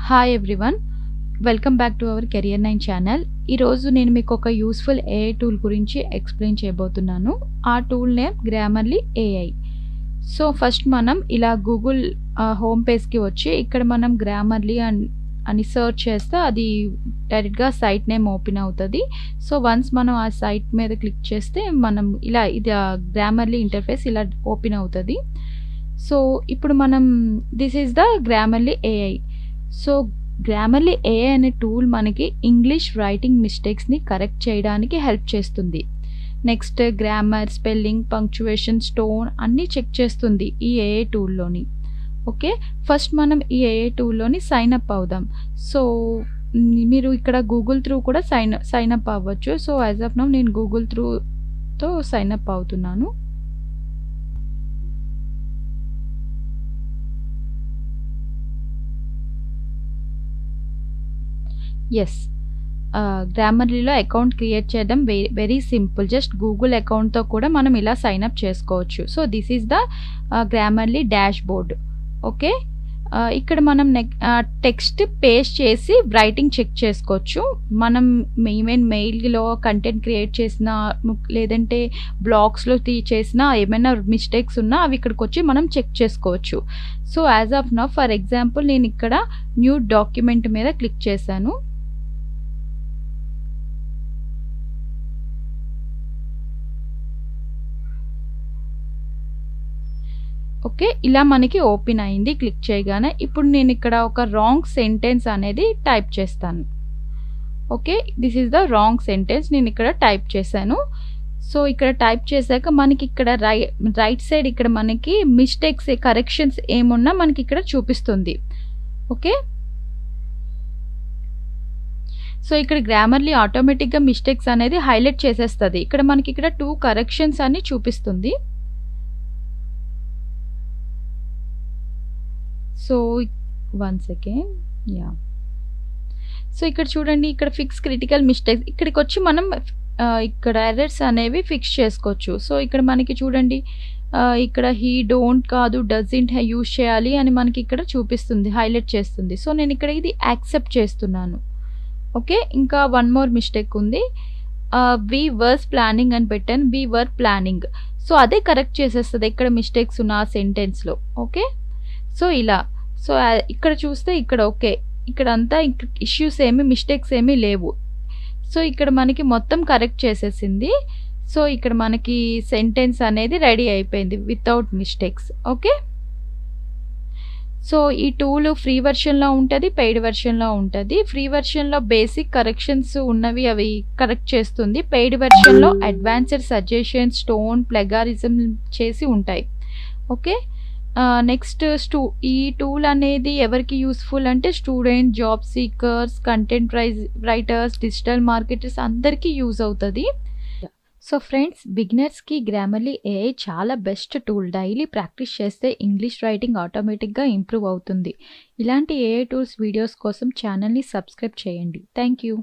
Hi everyone, welcome back to our career 9 channel. ఈరోజు నేను మీకు ఒక యూస్ఫుల్ ఏఐ టూల్ గురించి ఎక్స్ప్లెయిన్ చేయబోతున్నాను. ఆ tool name Grammarly AI. So first మనం ఇలా గూగుల్ హోమ్ పేజ్కి వచ్చి ఇక్కడ మనం గ్రామర్లీ అని సెర్చ్ చేస్తే అది డైరెక్ట్గా సైట్ నేమ్ ఓపెన్ అవుతుంది. సో వన్స్ మనం ఆ సైట్ మీద క్లిక్ చేస్తే మనం ఇలా ఇది గ్రామర్లీ ఇంటర్ఫేస్ ఇలా ఓపెన్ అవుతుంది. సో ఇప్పుడు మనం this is the Grammarly AI. So Grammarly AI అనే టూల్ మనకి ఇంగ్లీష్ రైటింగ్ మిస్టేక్స్ని కరెక్ట్ చేయడానికి హెల్ప్ చేస్తుంది. Next grammar, spelling, punctuation, tone అన్నీ చెక్ చేస్తుంది ఈ ఏఐ టూల్లోని. ఓకే, ఫస్ట్ మనం ఈ ఏఐ టూల్లోని సైన్ అప్ అవుదాం. సో మీరు ఇక్కడ గూగుల్ త్రూ కూడా సైన్ అప్ అవ్వచ్చు. సో యాజ్ ఆఫ్ నౌ నేను గూగుల్ త్రూతో సైన్ అప్ అవుతున్నాను. ఎస్, గ్రామర్లీలో అకౌంట్ క్రియేట్ చేయడం వెరీ సింపుల్. జస్ట్ గూగుల్ అకౌంట్తో కూడా మనం ఇలా సైన్ అప్ చేసుకోవచ్చు. So this is the Grammarly dash board. Okay, ఇక్కడ మనం టెక్స్ట్ పేస్ట్ చేసి రైటింగ్ చెక్ చేసుకోవచ్చు. మనం ఈవెన్ మెయిల్లో కంటెంట్ క్రియేట్ చేసిన లేదంటే బ్లాగ్స్లో చేసిన ఏమైనా మిస్టేక్స్ ఉన్నా అవి ఇక్కడికి వచ్చి మనం చెక్ చేసుకోవచ్చు. So as of now for example నేను ఇక్కడ న్యూ డాక్యుమెంట్ మీద క్లిక్ చేశాను. ఓకే, ఇలా మనకి ఓపెన్ అయింది క్లిక్ చేయగానే. ఇప్పుడు నేను ఇక్కడ ఒక రాంగ్ సెంటెన్స్ అనేది టైప్ చేస్తాను. Okay, this is the wrong sentence నేను ఇక్కడ టైప్ చేశాను. సో ఇక్కడ టైప్ చేశాక మనకి ఇక్కడ రైట్ సైడ్ ఇక్కడ మనకి మిస్టేక్స్, కరెక్షన్స్ ఏమున్నా మనకి ఇక్కడ చూపిస్తుంది. ఓకే, సో ఇక్కడ గ్రామర్లీ ఆటోమేటిక్గా మిస్టేక్స్ అనేది హైలైట్ చేసేస్తుంది. ఇక్కడ మనకి ఇక్కడ 2 కరెక్షన్స్ అని చూపిస్తుంది. So one second, yeah. So ఇక్కడ చూడండి, ఇక్కడ ఫిక్స్ క్రిటికల్ మిస్టేక్స్, ఇక్కడికి వచ్చి మనం ఇక్కడ ఎర్రర్స్ అనేవి ఫిక్స్ చేసుకోవచ్చు. సో ఇక్కడ మనకి చూడండి, ఇక్కడ హీ డోంట్ కాదు డజంట్ యూజ్ చేయాలి అని మనకి ఇక్కడ చూపిస్తుంది, హైలైట్ చేస్తుంది. సో నేను ఇక్కడ ఇది యాక్సెప్ట్ చేస్తున్నాను. ఓకే, ఇంకా వన్ మోర్ మిస్టేక్ ఉంది. వి వర్స్ ప్లానింగ్ అని పెట్టాను, వి వర్ ప్లానింగ్. సో అదే కరెక్ట్ చేసేస్తుంది ఇక్కడ మిస్టేక్స్ ఉన్న ఆ సెంటెన్స్లో. ఓకే, సో ఇలా. సో ఇక్కడ చూస్తే ఇక్కడ ఓకే, ఇక్కడ అంతా ఇష్యూస్ మిస్టేక్స్ ఏమీ లేవు. సో ఇక్కడ మనకి మొత్తం కరెక్ట్ చేసేసింది. సో ఇక్కడ మనకి సెంటెన్స్ అనేది రెడీ అయిపోయింది వితౌట్ మిస్టేక్స్. ఓకే, సో ఈ టూల్ ఫ్రీ వెర్షన్లో ఉంటుంది, పెయిడ్ వెర్షన్లో ఉంటుంది. ఫ్రీ వెర్షన్లో బేసిక్ కరెక్షన్స్ ఉన్నవి అవి కరెక్ట్ చేస్తుంది. పెయిడ్ వెర్షన్లో అడ్వాన్స్డ్ సజెషన్స్, టోన్, ప్లెగారిజం చేసి ఉంటాయి. ఓకే, నెక్స్ట్ ఈ టూల్ అనేది ఎవరికి యూస్ఫుల్ అంటే student, job seekers, content writers, digital marketers అందరికీ యూజ్ అవుతుంది. సో ఫ్రెండ్స్, బిగినర్స్కి గ్రామర్లీ ఏఐ చాలా బెస్ట్ టూల్. డైలీ ప్రాక్టీస్ చేస్తే ఇంగ్లీష్ రైటింగ్ ఆటోమేటిక్గా ఇంప్రూవ్ అవుతుంది. ఇలాంటి ఏఐ టూల్స్ వీడియోస్ కోసం ఛానల్ని సబ్స్క్రైబ్ చేయండి. Thank you.